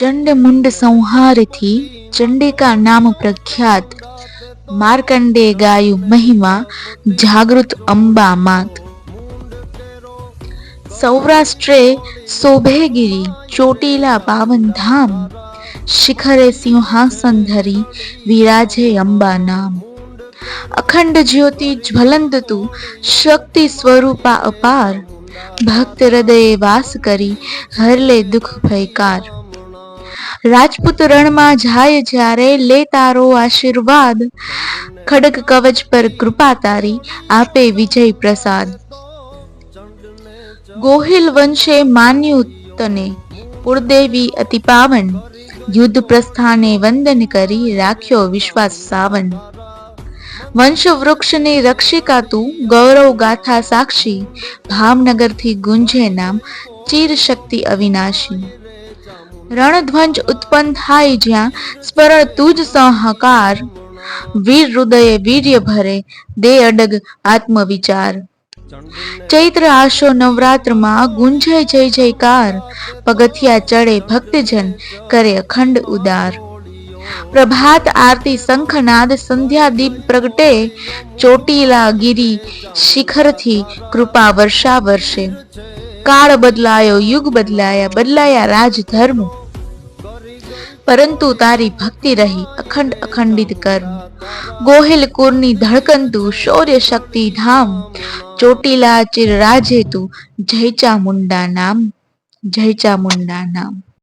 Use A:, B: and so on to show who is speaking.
A: ચંડ મુંડ સંહારથી ચંડિકા નામ પ્રખ્યાત, માર્કંડે ગાયું મહિમા જાગૃત અંબા માત. સૌરાષ્ટ્રે શોભેગીરી ચોટીલા પાવન ધામ, શિખરે સિંહાસન ધરી વિરાજે અંબા નામ. અખંડ જ્યોતિ જ્વલંત તું શક્તિ સ્વરૂપા અપાર, ભક્ત હૃદયે વાસ કરી હરલે દુઃખ ભયકાર. રાજપૂત રણમાં જાય જ્યારે લે તારો આશીર્વાદ, ખડગ કવચ પર કૃપા તારી આપે વિજય પ્રસાદ. ગોહિલ વંશે માન્યું તને કુળદેવી અતિ પાવન, યુદ્ધ પ્રસ્થાને વંદન કરી રાખ્યો વિશ્વાસ સાવન. વંશ વૃક્ષની રક્ષિકા તું ગૌરવ ગાથા સાક્ષી, ભાવનગરથી ગુંજે નામ ચીર શક્તિ અવિનાશી. રણધ્વંજ ઉત્પન્ન થાય જ્યાં સ્મરણ તુજ સહકાર, વીર હૃદયે વીર્ય ભરે દે અડગ આત્મવિચાર. ચૈત્ર આશો નવરાત્રમાં ગુંજે જય જયકાર, પગથિયા ચડે ભક્તજન કરે અખંડ ઉદાર. પ્રભાત આરતી શંખનાદ સંધ્યા દીપ પ્રગટે, ચોટીલા ગિરી શિખરથી કૃપા વર્ષા વર્ષે. કાળ બદલાયો યુગ બદલાયા બદલાયા રાજધર્મ, પરંતુ તારી ભક્તિ રહી અખંડ અખંડિત કર્મ. ગોહિલ કુરની ધડકન તું શૌર્ય શક્તિ ધામ, ચોટીલા ચિર રાજે તું જય ચામુંડા નામ, જય ચામુંડા નામ.